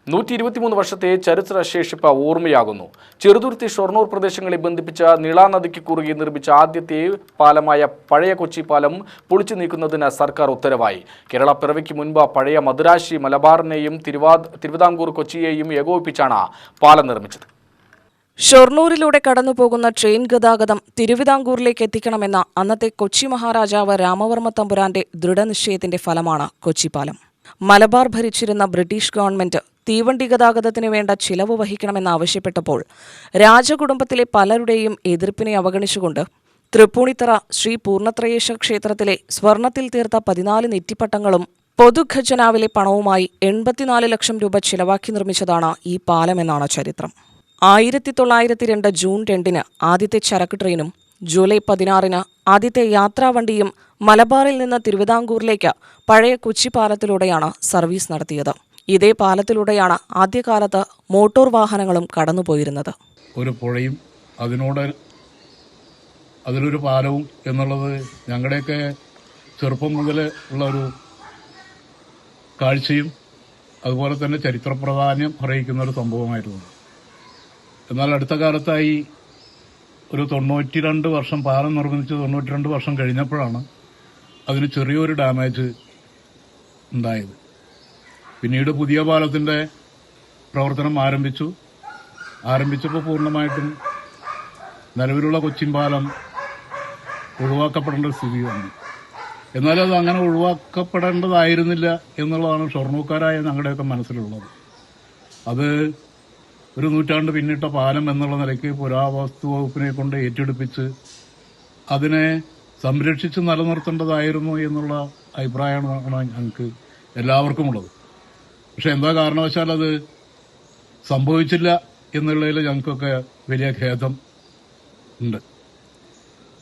123 വർഷത്തെ ചരിത്രശേഷിപ്പ് ഓർമ്മയാകുന്നു. ചെറുതുരുത്തി ഷൊർണൂർ പ്രദേശങ്ങളെ ബന്ധിപ്പിച്ച നീള നദിക്ക് കുറുകെ നിർമ്മിച്ച ആദ്യത്തെ പാലമായ പഴയ കൊച്ചി പാലം പൊളിച്ചു നീക്കുന്നതിന് സർക്കാർ ഉത്തരവായി. കേരള പിറവിക്ക് മുൻപ് പഴയ മദുരാശി മലബാറിനെയും തിരുവിതാംകൂർ കൊച്ചിയെയും ഏകോപിപ്പിച്ചാണ് പാലം നിർമ്മിച്ചത്. ഷൊർണൂരിലൂടെ കടന്നുപോകുന്ന ട്രെയിൻ ഗതാഗതം തിരുവിതാംകൂറിലേക്ക് എത്തിക്കണമെന്ന അന്നത്തെ കൊച്ചി മഹാരാജാവ് രാമവർമ്മ തമ്പുരാന്റെ ദൃഢനിശ്ചയത്തിന്റെ ഫലമാണ് കൊച്ചിപ്പാലം. മലബാർ ഭരിച്ചിരുന്ന ബ്രിട്ടീഷ് ഗവൺമെന്റ് തീവണ്ടി ഗതാഗതത്തിന് വേണ്ട ചിലവ് വഹിക്കണമെന്നാവശ്യപ്പെട്ടപ്പോൾ രാജകുടുംബത്തിലെ പലരുടെയും എതിർപ്പിനെ അവഗണിച്ചുകൊണ്ട് തൃപ്പൂണിത്തറ ശ്രീ പൂർണ്ണത്രയേശ്വര ക്ഷേത്രത്തിലെ സ്വർണത്തിൽ തീർത്ത 14 നെറ്റിപ്പട്ടങ്ങളും പൊതുഖജനാവിലെ പണവുമായി 84 ലക്ഷം രൂപ ചിലവാക്കി നിർമ്മിച്ചതാണ് ഈ പാലമെന്നാണ് ചരിത്രം. 1902 ജൂൺ 2 ആദ്യത്തെ ചരക്ക് ട്രെയിനും ജൂലൈ 16 ആദ്യത്തെ യാത്രാവണ്ടിയും മലബാറിൽ നിന്ന് തിരുവിതാംകൂറിലേക്ക് പഴയ കൊച്ചി പാലത്തിലൂടെയാണ് സർവീസ് നടത്തിയത്. ഇതേ പാലത്തിലൂടെയാണ് ആദ്യകാലത്ത് മോട്ടോർ വാഹനങ്ങളും കടന്നുപോയിരുന്നത്. ഒരു പുഴയും അതിലൊരു പാലവും എന്നുള്ളത് ഞങ്ങളുടെയൊക്കെ ചെറുപ്പം മുതൽ ഉള്ള ഒരു കാഴ്ചയും അതുപോലെ തന്നെ ചരിത്ര പ്രാധാന്യം അറിയിക്കുന്ന ഒരു സംഭവമായിരുന്നു. എന്നാൽ അടുത്ത കാലത്തായി ഒരു 92 വർഷം പാലം നിർമ്മിച്ച് 92 വർഷം കഴിഞ്ഞപ്പോഴാണ് അതിന് ചെറിയൊരു ഡാമേജ് ഉണ്ടായത്. പിന്നീട് പുതിയ പാലത്തിന്റെ പ്രവർത്തനം ആരംഭിച്ചപ്പോൾ പൂർണ്ണമായിട്ടും നിലവിലുള്ള കൊച്ചിൻ പാലം ഒഴിവാക്കപ്പെടേണ്ട സ്ഥിതി വന്നു. എന്നാലും അത് അങ്ങനെ ഒഴിവാക്കപ്പെടേണ്ടതായിരുന്നില്ല എന്നുള്ളതാണ് ഷൊർണൂർക്കാരായ ഞങ്ങളുടെയൊക്കെ മനസ്സിലുള്ളത്. അത് ഒരു നൂറ്റാണ്ട് പിന്നിട്ട പാലം എന്നുള്ള നിലയ്ക്ക് പുരാവസ്തു വകുപ്പിനെ കൊണ്ട് ഏറ്റെടുപ്പിച്ച് അതിനെ സംരക്ഷിച്ച് നിലനിർത്തേണ്ടതായിരുന്നു എന്നുള്ള അഭിപ്രായമാണ് ഞങ്ങൾക്ക് എല്ലാവർക്കും ഉള്ളത്. പക്ഷെ എന്താ കാരണവശാൽ അത് സംഭവിച്ചില്ല എന്നുള്ളതിൽ ഞങ്ങൾക്കൊക്കെ വലിയ ഖേദം ഉണ്ട്.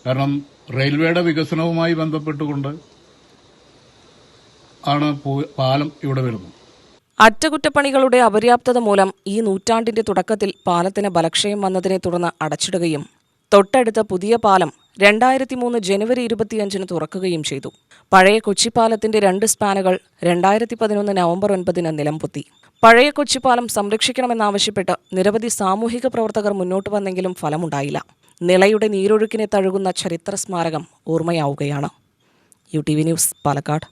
കാരണം റെയിൽവേയുടെ വികസനവുമായി ബന്ധപ്പെട്ടുകൊണ്ട് ആണ് പാലം ഇവിടെ വരുന്നത്. അറ്റകുറ്റപ്പണികളുടെ അപര്യാപ്തത മൂലം ഈ നൂറ്റാണ്ടിന്റെ തുടക്കത്തിൽ പാലത്തിന് ബലക്ഷയം വന്നതിനെ തുടർന്ന് അടച്ചിടുകയും തൊട്ടടുത്ത പുതിയ പാലം 2003 ജനുവരി 25 തുറക്കുകയും ചെയ്തു. പഴയ കൊച്ചിപ്പാലത്തിന്റെ 2 സ്പാനുകൾ 2011 നവംബർ 9 നിലംപൊത്തി. പഴയ കൊച്ചിപ്പാലം സംരക്ഷിക്കണമെന്നാവശ്യപ്പെട്ട് നിരവധി സാമൂഹിക പ്രവർത്തകർ മുന്നോട്ട് വന്നെങ്കിലും ഫലമുണ്ടായില്ല. നിളയുടെ നീരൊഴുക്കിനെ തഴുകുന്ന ചരിത്ര സ്മാരകം ഓർമ്മയാവുകയാണ്. UTV news, Palakkad.